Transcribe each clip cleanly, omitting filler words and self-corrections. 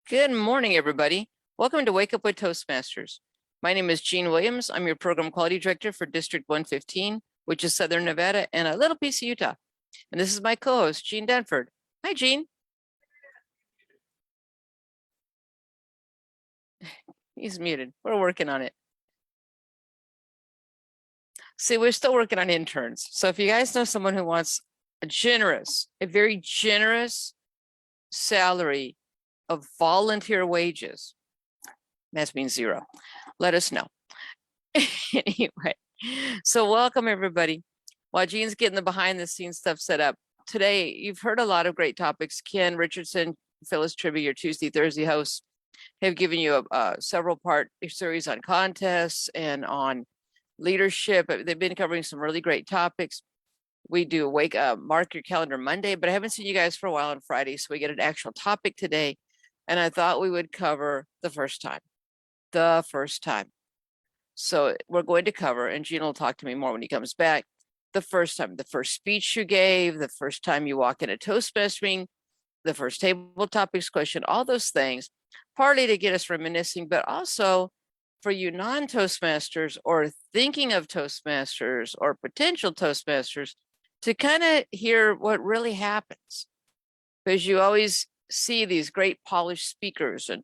Good morning, everybody. Welcome to Wake Up with Toastmasters. My name is Jean Williams. I'm your Program Quality Director for District 115, which is Southern Nevada and a little piece of Utah. And this is my co-host, Jean Denford. Hi, Jean. He's muted. We're working on it. See, we're still working on interns. So if you guys know someone who wants a very generous salary of volunteer wages, that means zero, let us know. Anyway, so welcome everybody. While Jean's getting the behind the scenes stuff set up, today you've heard a lot of great topics. Ken Richardson, Phyllis Tribby, your Tuesday, Thursday hosts, have given you a several part series on contests and on leadership. They've been covering some really great topics. We do mark your calendar Monday, but I haven't seen you guys for a while on Friday. So we get an actual topic today. And I thought we would cover the first time. So we're going to cover, and Gene will talk to me more when he comes back, the first time, the first speech you gave, the first time you walk in a Toastmasters meeting, the first table topics question, all those things, partly to get us reminiscing, but also for you non-Toastmasters or thinking of Toastmasters or potential Toastmasters to kind of hear what really happens. Because you always see these great polished speakers, and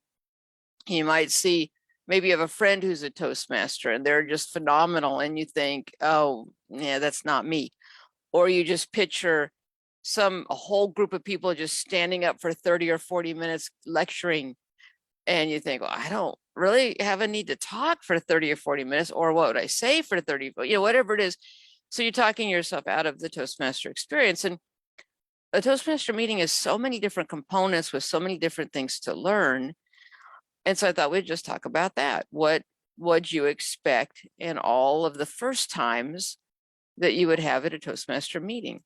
you might see maybe you have a friend who's a Toastmaster and they're just phenomenal, and you think, oh, yeah, that's not me. Or you just picture a whole group of people just standing up for 30 or 40 minutes lecturing, and you think, well, I don't really have a need to talk for 30 or 40 minutes, or what would I say for 30, whatever it is. So you're talking yourself out of the Toastmaster experience. And a Toastmaster meeting is so many different components with so many different things to learn. And so I thought we'd just talk about that. What would you expect in all of the first times that you would have at a Toastmaster meeting?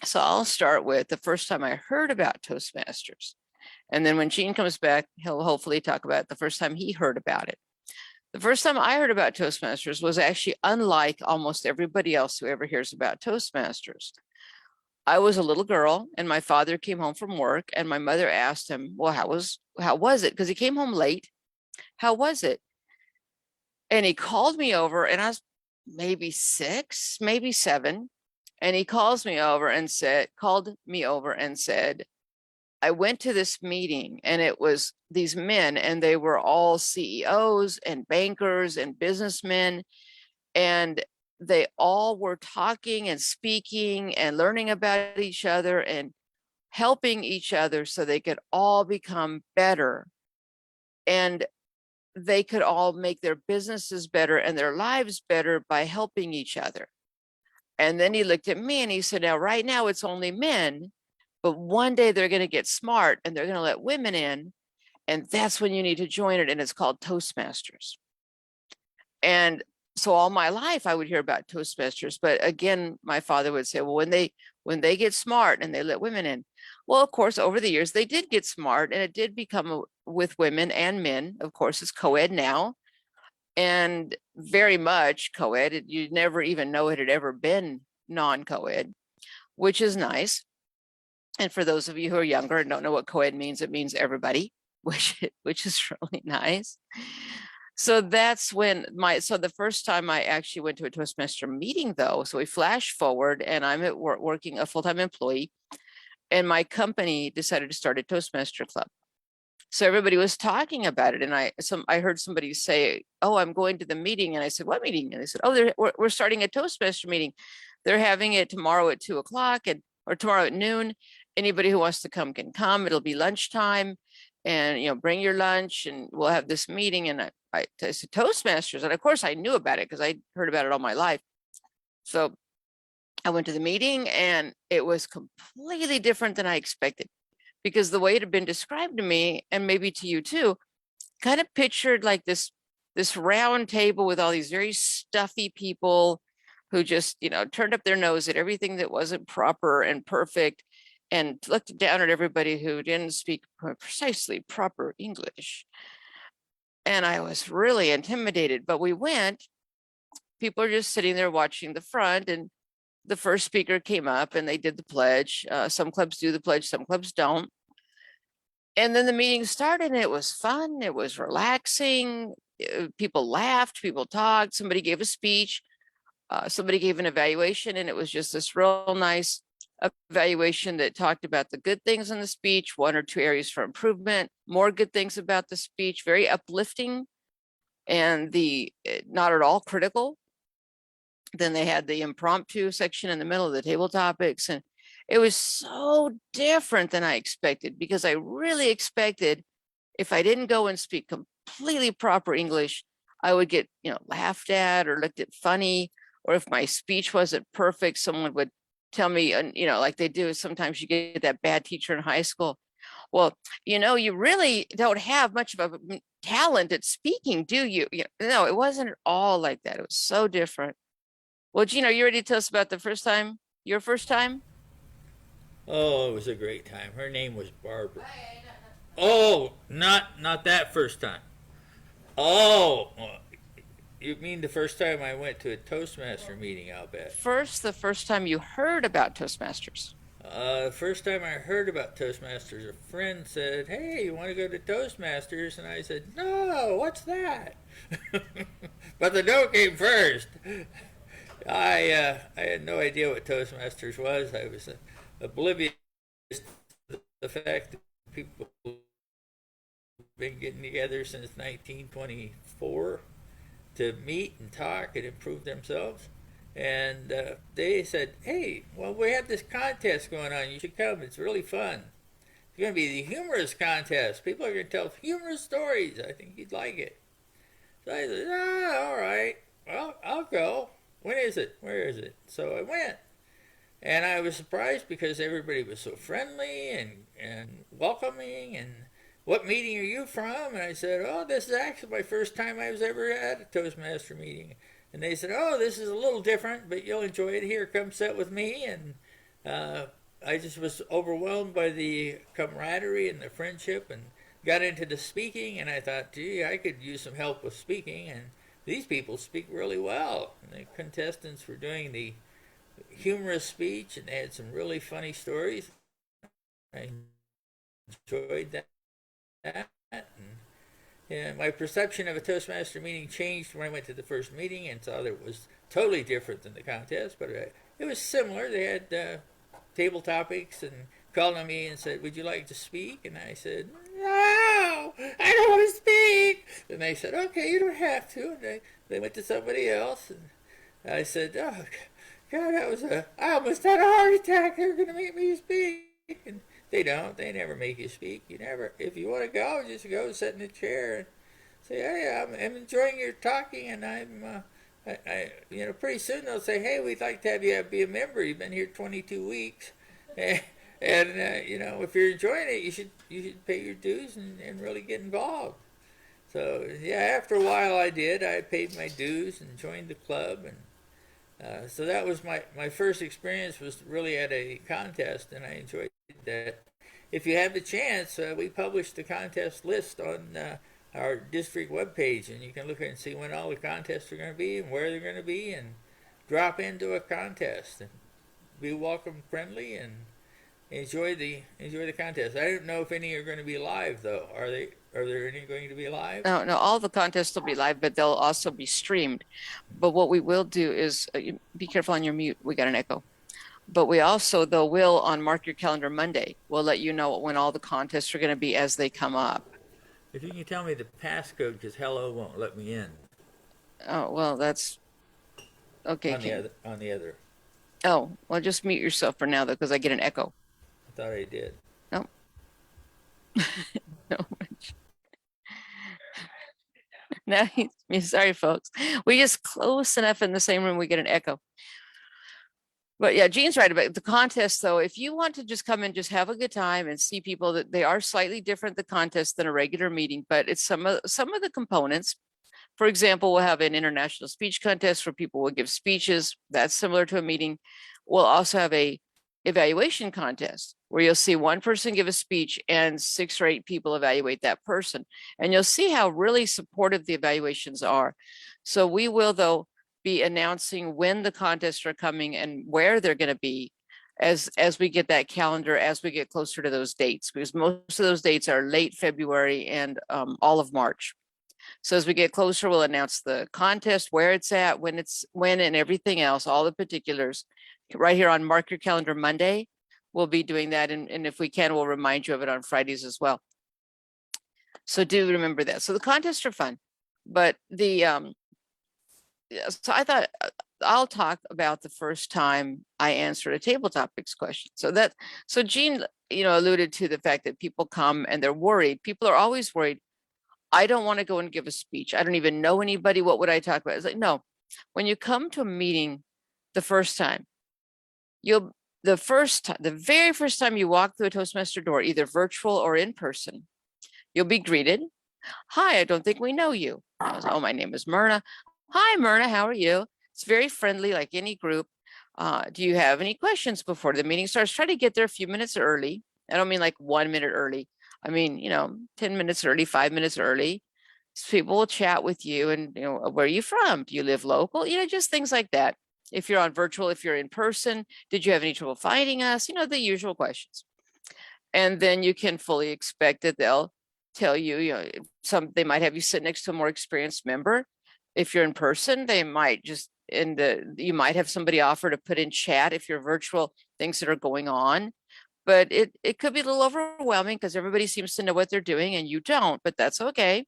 So I'll start with the first time I heard about Toastmasters. And then when Gene comes back, he'll hopefully talk about the first time he heard about it. The first time I heard about Toastmasters was actually unlike almost everybody else who ever hears about Toastmasters. I was a little girl and my father came home from work, and my mother asked him, well, how was it? Because he came home late. How was it? And he called me over, and I was maybe 6, maybe 7. And he called me over and said, I went to this meeting and it was these men, and they were all CEOs and bankers and businessmen. And they all were talking and speaking and learning about each other and helping each other so they could all become better. And they could all make their businesses better and their lives better by helping each other. And then he looked at me and he said, now, right now it's only men, but one day they're going to get smart and they're going to let women in. And that's when you need to join it. And it's called Toastmasters. And so all my life I would hear about Toastmasters. But again, my father would say, well, when they get smart and they let women in. Well, of course, over the years, they did get smart, and it did become with women and men. Of course, it's co-ed now, and very much co-ed. You never even know it had ever been non-co-ed, which is nice. And for those of you who are younger and don't know what co-ed means, it means everybody, which is really nice. So that's when the first time I actually went to a Toastmaster meeting, though, so we flash forward, and I'm at work working a full-time employee, and my company decided to start a Toastmaster club. So everybody was talking about it, and I heard somebody say, oh, I'm going to the meeting. And I said, what meeting? And they said, oh, we're starting a Toastmaster meeting. They're having it tomorrow at 2:00 or tomorrow at noon. Anybody who wants to come can come. It'll be lunchtime, and bring your lunch, and we'll have this meeting. And I said Toastmasters, and of course I knew about it because I heard about it all my life. So I went to the meeting, and it was completely different than I expected, because the way it had been described to me, and maybe to you too, kind of pictured like this round table with all these very stuffy people who just turned up their nose at everything that wasn't proper and perfect, and looked down at everybody who didn't speak precisely proper English. And I was really intimidated. But we went, people are just sitting there watching the front, and the first speaker came up and they did the pledge. Some clubs do the pledge, some clubs don't. And then the meeting started and it was fun. It was relaxing. People laughed, people talked, somebody gave a speech, somebody gave an evaluation, and it was just this real nice evaluation that talked about the good things in the speech, 1 or 2 areas for improvement, more good things about the speech, very uplifting and the not at all critical. Then they had the impromptu section in the middle of the table topics, and it was so different than I expected, because I really expected if I didn't go and speak completely proper English, I would get, laughed at or looked at funny, or if my speech wasn't perfect, someone would tell me, like they do sometimes you get that bad teacher in high school. Well, you really don't have much of a talent at speaking, do you? No, it wasn't at all like that. It was so different. Well, Gina, are you ready to tell us about the first time, your first time? Oh, it was a great time. Her name was Barbara. Oh, not that first time. Oh, you mean the first time I went to a Toastmaster meeting? I'll bet. First, the first time you heard about Toastmasters. The first time I heard about Toastmasters, a friend said, "Hey, you want to go to Toastmasters?" And I said, "No, what's that?" But the no came first. I had no idea what Toastmasters was. I was oblivious to the fact that people have been getting together since 1924 to meet and talk and improve themselves. And they said, "Hey, well, we have this contest going on. You should come. It's really fun. It's going to be the humorous contest. People are going to tell humorous stories. I think you'd like it." So I said, all right. Well, I'll go. When is it? Where is it? So I went. And I was surprised because everybody was so friendly and welcoming. And what meeting are you from? And I said, oh, this is actually my first time I was ever at a Toastmaster meeting. And they said, oh, this is a little different, but you'll enjoy it. Here, come sit with me. And I just was overwhelmed by the camaraderie and the friendship, and got into the speaking. And I thought, gee, I could use some help with speaking. And these people speak really well. And the contestants were doing the humorous speech, and they had some really funny stories. I enjoyed that. And my perception of a Toastmaster meeting changed when I went to the first meeting and saw that it was totally different than the contest, but it was similar. They had table topics and called on me and said, would you like to speak? And I said, no, I don't want to speak. And they said, okay, you don't have to. And they went to somebody else. And I said, oh, God, I almost had a heart attack. They're going to make me speak. And they don't. They never make you speak. You never. If you want to go, just go sit in a chair and say, hey, I'm enjoying your talking, and pretty soon they'll say, hey, we'd like to have you be a member. You've been here 22 weeks. And if you're enjoying it, you should pay your dues and really get involved. So, yeah, after a while I did. I paid my dues and joined the club. And so that was my first experience, was really at a contest, and I enjoyed that. If you have the chance, we published the contest list on our district webpage, and you can look and see when all the contests are going to be and where they're going to be, and drop into a contest and be welcome, friendly, and enjoy the contest. I don't know if any are going to be live, though. Are there any going to be live? No, all the contests will be live, but they'll also be streamed. But what we will do is be careful on your mute. We got an echo. But we also, though, will on Mark Your Calendar Monday, we'll let you know when all the contests are going to be as they come up. If you can tell me the passcode, because Hello won't let me in. Oh, well, that's okay. On the other. Oh, well, just mute yourself for now, though, because I get an echo. I thought I did. No. No. No, sorry, folks. We just close enough in the same room, we get an echo. But yeah, Jean's right about the contest, though. If you want to just come and just have a good time and see people, that they are slightly different, the contest, than a regular meeting, but it's some of the components. For example, we'll have an international speech contest where people will give speeches. That's similar to a meeting. We'll also have a evaluation contest where you'll see one person give a speech and 6 or 8 people evaluate that person. And you'll see how really supportive the evaluations are. So we will, though, be announcing when the contests are coming and where they're going to be as we get that calendar, as we get closer to those dates, because most of those dates are late February and all of March. So as we get closer, we'll announce the contest, where it's at, when, and everything else, all the particulars. Right here on Mark Your Calendar Monday, we'll be doing that. And if we can, we'll remind you of it on Fridays as well. So do remember that. So the contests are fun, but so I thought I'll talk about the first time I answered a table topics question. So Jean, alluded to the fact that people come and they're worried. People are always worried. I don't want to go and give a speech. I don't even know anybody. What would I talk about? It's like, no, when you come to a meeting the first time, the very first time you walk through a Toastmaster door, either virtual or in person, you'll be greeted. Hi, I don't think we know you. Oh, my name is Myrna. Hi, Myrna, how are you? It's very friendly, like any group. Do you have any questions before the meeting starts? Try to get there a few minutes early. I don't mean like 1 minute early. I mean, 10 minutes early, 5 minutes early. So people will chat with you and, where are you from? Do you live local? Just things like that. If you're on virtual, if you're in person, did you have any trouble finding us? The usual questions. And then you can fully expect that they'll tell you, they might have you sit next to a more experienced member. If you're in person, they might you might have somebody offer to put in chat if you're virtual, things that are going on. But it could be a little overwhelming because everybody seems to know what they're doing and you don't, but that's okay.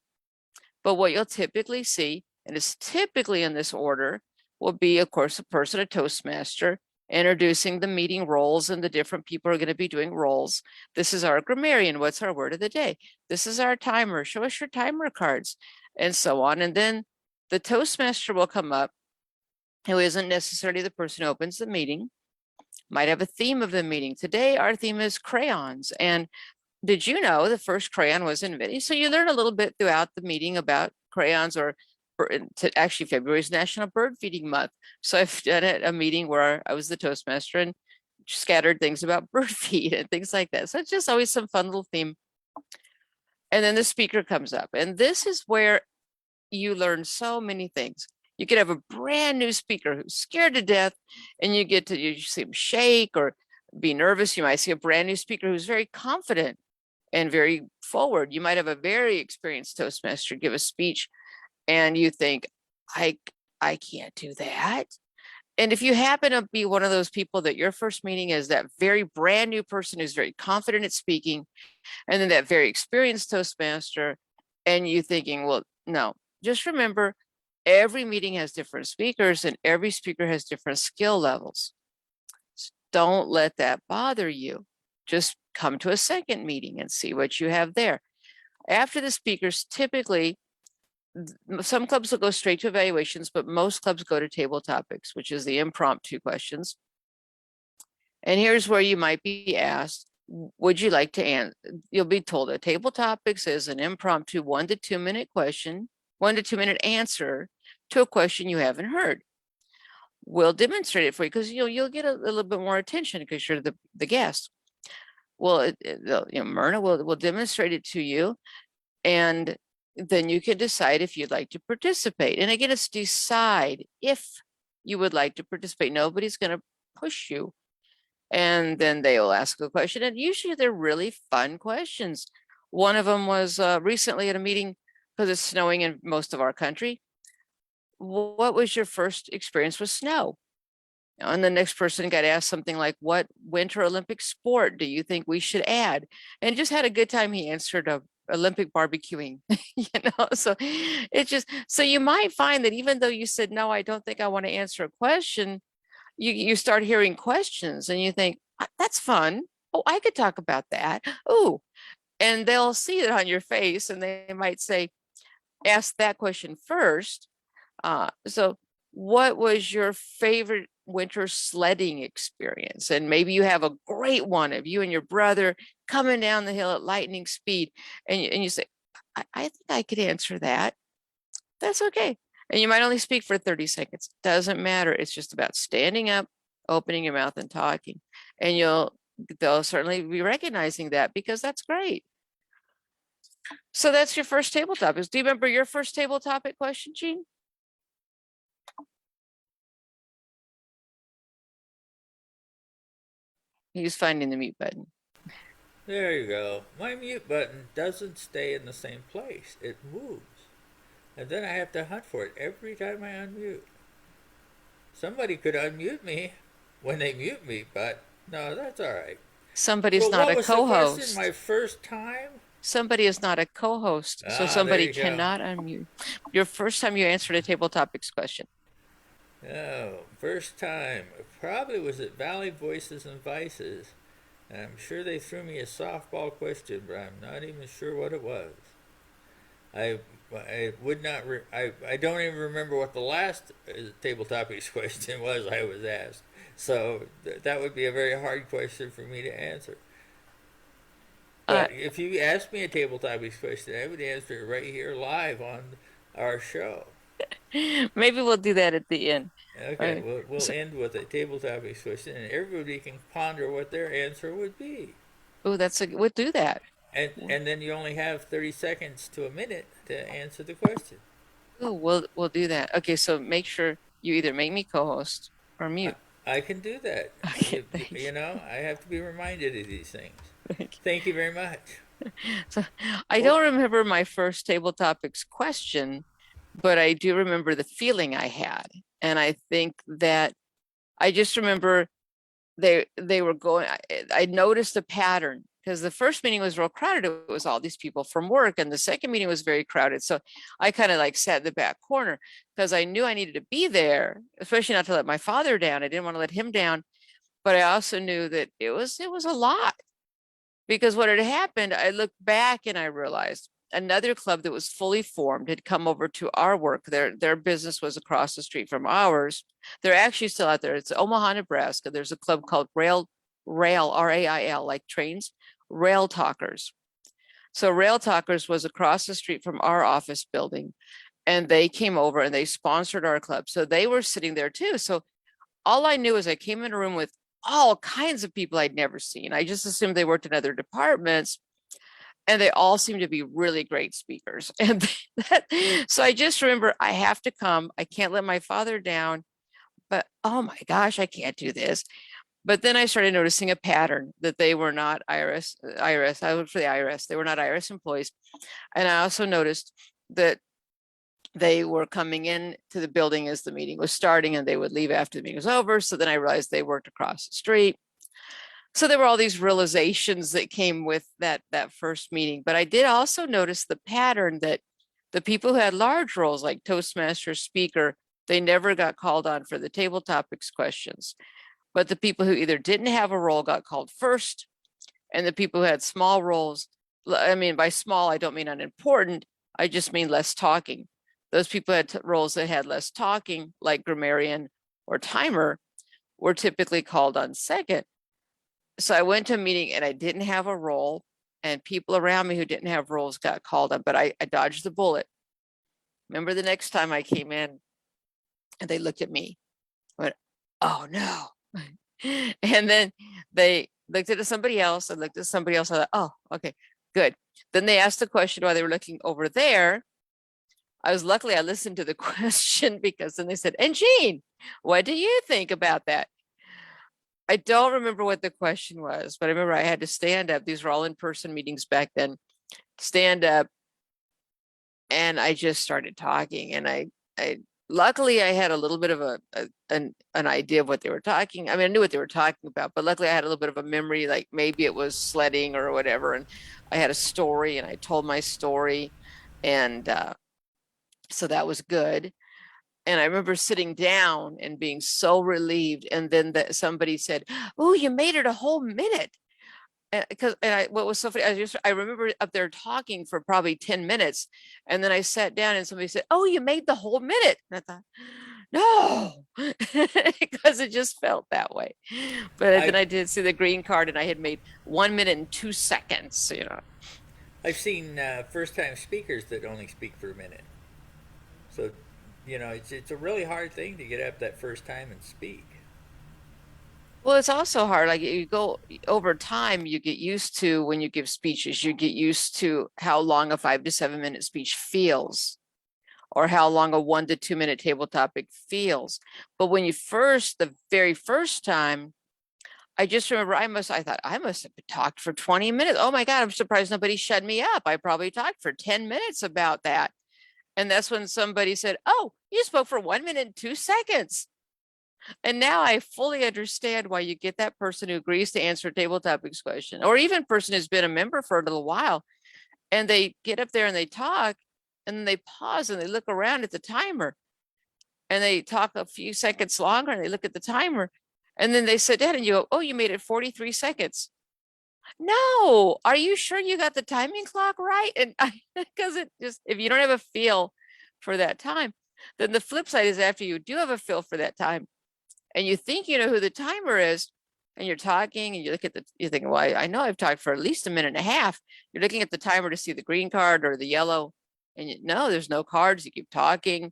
But what you'll typically see, and it's typically in this order, will be, of course, a Toastmaster introducing the meeting roles, and the different people are going to be doing roles. This is our grammarian. What's our word of the day? This is our timer. Show us your timer cards, and so on. And then the Toastmaster will come up, who isn't necessarily the person who opens the meeting, might have a theme of the meeting. Today, our theme is crayons. And did you know the first crayon was invented? So you learn a little bit throughout the meeting about crayons, or actually February is National Bird Feeding Month. So I've done a meeting where I was the Toastmaster and scattered things about bird feed and things like that. So it's just always some fun little theme. And then the speaker comes up, and this is where you learn so many things. You could have a brand new speaker who's scared to death, and you see him shake or be nervous. You might see a brand new speaker who's very confident and very forward. You might have a very experienced Toastmaster give a speech and you think, I can't do that. And if you happen to be one of those people that your first meeting is that very brand new person who's very confident at speaking, and then that very experienced Toastmaster, and you thinking, well, no, just remember, every meeting has different speakers and every speaker has different skill levels. Don't let that bother you. Just come to a second meeting and see what you have there. After the speakers, typically, some clubs will go straight to evaluations, but most clubs go to table topics, which is the impromptu questions. And here's where you might be asked, would you like to answer? You'll be told that table topics is an impromptu 1 to 2 minute question, 1 to 2 minute answer to a question you haven't heard. We'll demonstrate it for you because you'll get a little bit more attention because you're the guest. Well, Myrna will demonstrate it to you, and then you can decide if you'd like to participate. And again, it's decide if you would like to participate. Nobody's going to push you. And then they will ask a question, and usually they're really fun questions. One of them was recently at a meeting, because it's snowing in most of our country. What was your first experience with snow? And the next person got asked something like, what Winter Olympic sport do you think we should add? And just had a good time. He answered Olympic barbecuing, so so you might find that even though you said, no, I don't think I want to answer a question, you start hearing questions and you think, that's fun. Oh, I could talk about that. Oh, and they'll see it on your face and they might say, ask that question first. So what was your favorite winter sledding experience? And maybe you have a great one of you and your brother coming down the hill at lightning speed. And you say, I think I could answer that. That's okay. And you might only speak for 30 seconds. Doesn't matter. It's just about standing up, opening your mouth and talking. And they'll certainly be recognizing that, because that's great. So that's your first table topic. Do you remember your first table topic question, Jean? He's finding the mute button. There you go. My mute button doesn't stay in the same place. It moves. And then I have to hunt for it every time I unmute. Somebody could unmute me when they mute me, but no, that's all right. Somebody's But not what a was the question? My co-host. first time? Somebody is not a co-host, so Ah, there somebody you go. cannot unmute. Your first time you answered a table topics question. Oh, first time. Probably was at Valley Voices and Vices. And I'm sure they threw me a softball question, but I'm not even sure what it was. I would not. I don't even remember what the last table topics question was I was asked. So that would be a very hard question for me to answer. Uh, But if you asked me a table topics question, I would answer it right here live on our show. Maybe we'll do that at the end. Okay, Right. we'll So, end with a table topics question, and everybody can ponder what their answer would be. oh, we'll do that. And then you only have 30 seconds to a minute to answer the question. Oh, we'll do that. Okay, so make sure you either make me co-host or I, mute. I can do that. Okay, thank You know, I have to be reminded of these things. you. Thank Thank you very much. you. So I Oh, don't remember my first table topics question, but I do remember the feeling I had. And I think that I just remember they were going, I noticed a pattern because the first meeting was real crowded. It was all these people from work, and the second meeting was very crowded. So I kind of like sat in the back corner because I knew I needed to be there, especially not to let my father down. I didn't want to let him down, but I also knew that it was a lot because what had happened, I looked back and I realized another club that was fully formed had come over to our work. Their business was across the street from ours. They're actually still out there. It's Omaha, Nebraska. There's a club called Rail, RAIL, like trains, Rail Talkers. So Rail Talkers was across the street from our office building, and they came over and they sponsored our club. So they were sitting there too. So all I knew is I came in a room with all kinds of people I'd never seen. I just assumed they worked in other departments, and they all seem to be really great speakers. And so I just remember I have to come. I can't let my father down, but oh my gosh, I can't do this. But then I started noticing a pattern that they were not IRS. I worked for the IRS. They were not IRS employees. And I also noticed that they were coming in to the building as the meeting was starting, and they would leave after the meeting was over. So then I realized they worked across the street. So there were all these realizations that came with that first meeting. But I did also notice the pattern that the people who had large roles like Toastmasters speaker, they never got called on for the table topics questions. But the people who either didn't have a role got called first, and the people who had small roles, I mean, by small, I don't mean unimportant, I just mean less talking. Those people had roles that had less talking, like grammarian or timer, were typically called on second. So I went to a meeting and I didn't have a role, and people around me who didn't have roles got called on, but I dodged the bullet. Remember the next time I came in and they looked at me, went, oh no. And then they looked at somebody else and looked at somebody else. I thought, oh, okay, good. Then they asked the question while they were looking over there. Luckily I listened to the question, because then they said, and Jean, what do you think about that? I don't remember what the question was, but I remember I had to stand up. These were all in-person meetings back then. Stand up, and I just started talking. And I luckily I had a little bit of an idea of what they were talking. I mean, I knew what they were talking about, but luckily I had a little bit of a memory, like maybe it was sledding or whatever. And I had a story, and I told my story, and so that was good. And I remember sitting down and being so relieved. And then somebody said, oh, you made it a whole minute. What was so funny, I remember up there talking for probably 10 minutes. And then I sat down and somebody said, oh, you made the whole minute. And I thought, no, because it just felt that way. But then I've I did see the green card, and I had made 1 minute and 2 seconds, I've seen first-time speakers that only speak for a minute. So, you know, it's a really hard thing to get up that first time and speak. Well, it's also hard. Like, you go over time, you get used to, when you give speeches, you get used to how long a 5 to 7 minute speech feels, or how long a 1 to 2 minute table topic feels. But when the very first time, I just remember I thought I must have talked for 20 minutes. Oh my God, I'm surprised nobody shut me up. I probably talked for 10 minutes about that. And that's when somebody said, oh, you spoke for 1 minute and 2 seconds. And now I fully understand why you get that person who agrees to answer a table topics question, or even person who's been a member for a little while, and they get up there and they talk, and then they pause and they look around at the timer, and they talk a few seconds longer and they look at the timer, and then they sit down and you go, oh, you made it 43 seconds. No, are you sure you got the timing clock right? And because it just, if you don't have a feel for that time, then the flip side is after you do have a feel for that time and you think you know who the timer is, and you're talking and you look at you think, well, I know I've talked for at least a minute and a half. You're looking at the timer to see the green card or the yellow, and no, there's no cards. You keep talking.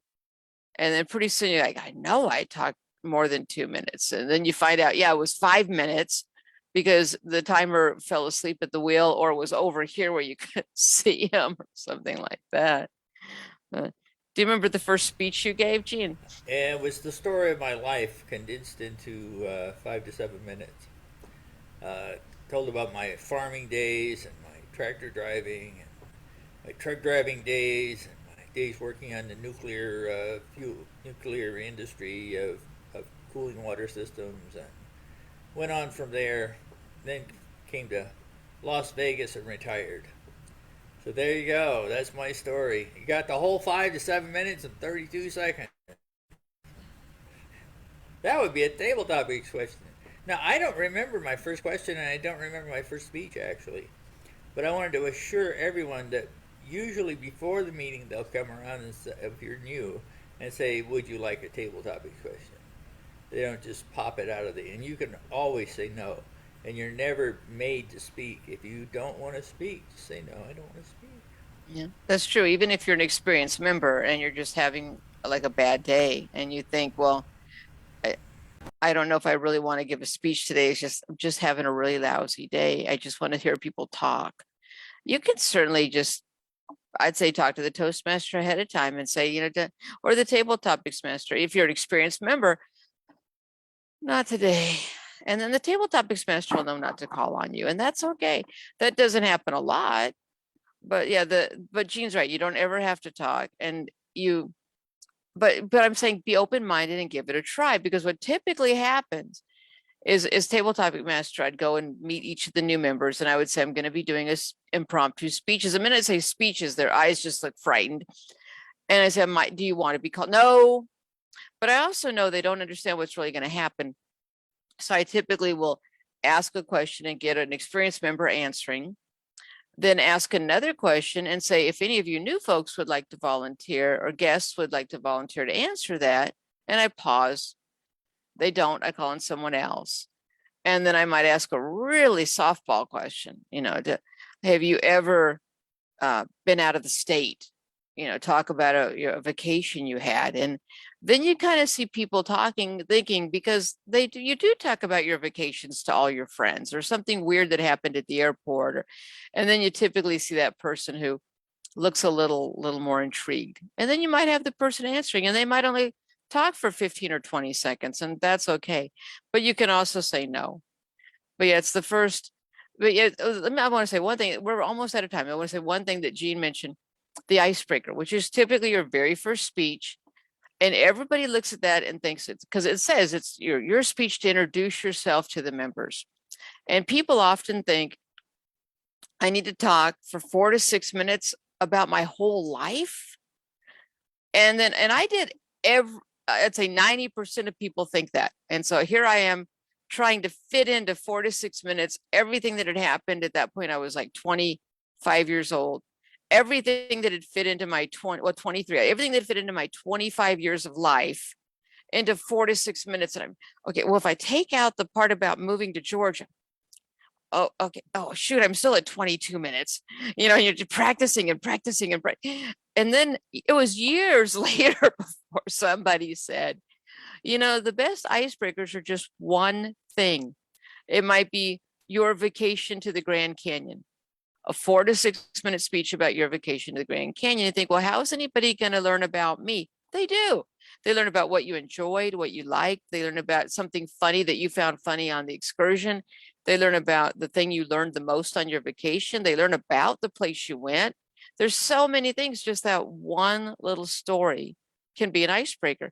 And then pretty soon you're like, I know I talked more than 2 minutes. And then you find out, yeah, it was 5 minutes because the timer fell asleep at the wheel or was over here where you couldn't see him or something like that. Do you remember the first speech you gave, Gene? And it was the story of my life condensed into 5 to 7 minutes. Told about my farming days and my tractor driving and my truck driving days and my days working on the nuclear industry of cooling water systems, and went on from there. Then came to Las Vegas and retired. So there you go. That's my story. You got the whole 5 to 7 minutes and 32 seconds. That would be a table topics question. Now, I don't remember my first question, and I don't remember my first speech, actually. But I wanted to assure everyone that usually before the meeting, they'll come around and say, if you're new, and say, would you like a table topics question? They don't just pop it out of the, and you can always say no. And you're never made to speak. If you don't want to speak, just say no, I don't want to speak. Yeah, that's true. Even if you're an experienced member and you're just having like a bad day and you think, well, I don't know if I really want to give a speech today. It's just, I'm just having a really lousy day. I just want to hear people talk. You can certainly just, I'd say, talk to the Toastmaster ahead of time and say, or the table topics master. If you're an experienced member, not today. And then the table topics master will know not to call on you. And that's okay. That doesn't happen a lot. But yeah, but Jean's right. You don't ever have to talk. And but I'm saying be open-minded and give it a try, because what typically happens is table topic master, I'd go and meet each of the new members and I would say, I'm going to be doing impromptu speeches. The minute I say speeches, their eyes just look frightened. And I said, do you want to be called? No. But I also know they don't understand what's really going to happen. So I typically will ask a question and get an experienced member answering, then ask another question and say, if any of you new folks would like to volunteer or guests would like to volunteer to answer that. And I pause. They don't, I call on someone else. And then I might ask a really softball question, have you ever been out of the state? Talk about a vacation you had. And then you kind of see people thinking, because you do talk about your vacations to all your friends or something weird that happened at the airport. And then you typically see that person who looks a little more intrigued. And then you might have the person answering and they might only talk for 15 or 20 seconds, and that's okay. But you can also say no. But yeah, it's the first. But yeah, I want to say one thing. We're almost out of time. I want to say one thing that Jean mentioned, the icebreaker, which is typically your very first speech. And everybody looks at that and thinks it's because it says it's your speech to introduce yourself to the members. And people often think, I need to talk for 4 to 6 minutes about my whole life. And I did I'd say 90% of people think that. And so here I am trying to fit into 4 to 6 minutes everything that had happened. At that point, I was like 25 years old. Everything that had fit into my 23, everything that fit into my 25 years of life into 4 to 6 minutes. And I'm okay. Well, if I take out the part about moving to Georgia, oh, okay. Oh, shoot, I'm still at 22 minutes. You're practicing and practicing and and then it was years later before somebody said, the best icebreakers are just one thing. It might be your vacation to the Grand Canyon, a 4 to 6 minute speech about your vacation to the Grand Canyon. You think, well, how is anybody going to learn about me? They do. They learn about what you enjoyed, what you liked. They learn about something funny that you found funny on the excursion. They learn about the thing you learned the most on your vacation. They learn about the place you went. There's so many things. Just that one little story can be an icebreaker.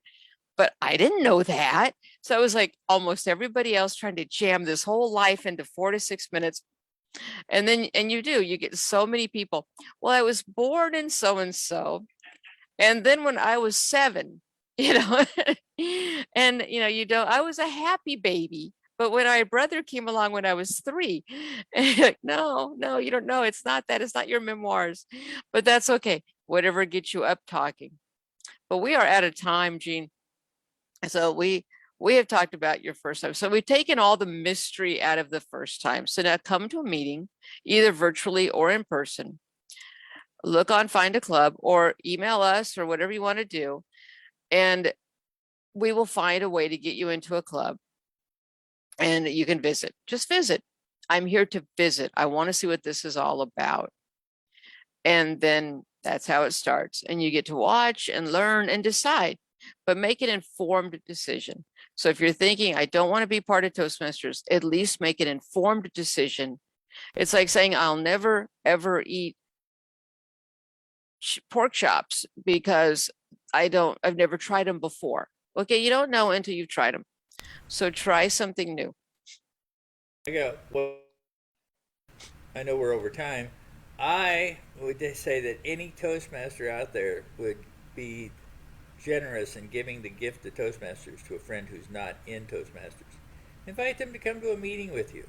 But I didn't know that. So I was like almost everybody else trying to jam this whole life into 4 to 6 minutes. And then, and you do, you get so many people. Well, I was born in so and so. And then when I was 7, you know, and you don't, I was a happy baby. But when my brother came along when I was 3, and you're like, no, you don't know. It's not that. It's not your memoirs. But that's okay. Whatever gets you up talking. But we are out of time, Jean. So we have talked about your first time. So we've taken all the mystery out of the first time. So now come to a meeting, either virtually or in person. Look on Find a Club or email us or whatever you want to do. And we will find a way to get you into a club. And you can visit. Just visit. I'm here to visit. I want to see what this is all about. And then that's how it starts. And you get to watch and learn and decide, but make an informed decision. So if you're thinking, I don't want to be part of Toastmasters, at least make an informed decision. It's like saying, I'll never, ever eat pork chops because I've never tried them before. Okay, you don't know until you've tried them. So try something new. Well, I know we're over time. I would just say that any Toastmaster out there would be generous in giving the gift of Toastmasters to a friend who's not in Toastmasters. Invite them to come to a meeting with you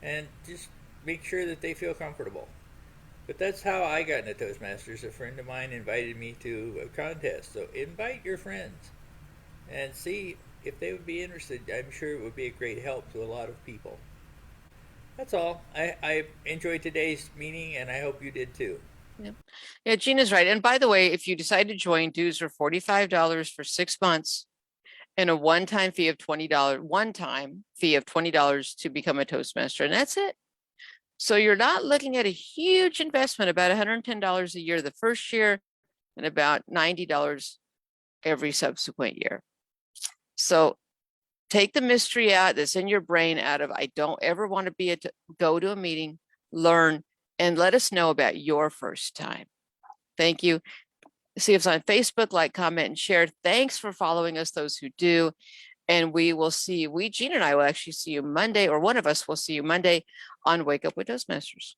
and just make sure that they feel comfortable. But that's how I got into Toastmasters. A friend of mine invited me to a contest. So invite your friends and see if they would be interested. I'm sure it would be a great help to a lot of people. That's all. I enjoyed today's meeting, and I hope you did too. Yeah, Gina's right. And by the way, if you decide to join, dues are $45 for 6 months and a one-time fee of $20 to become a Toastmaster. And that's it. So you're not looking at a huge investment, about $110 a year the first year and about $90 every subsequent year. So take the mystery out that's in your brain out of, I don't ever want to go to a meeting, learn, and let us know about your first time. Thank you. See us on Facebook, like, comment, and share. Thanks for following us, those who do. And we will see you. Jean and I will actually see you Monday, or one of us will see you Monday on Wake Up with Toastmasters.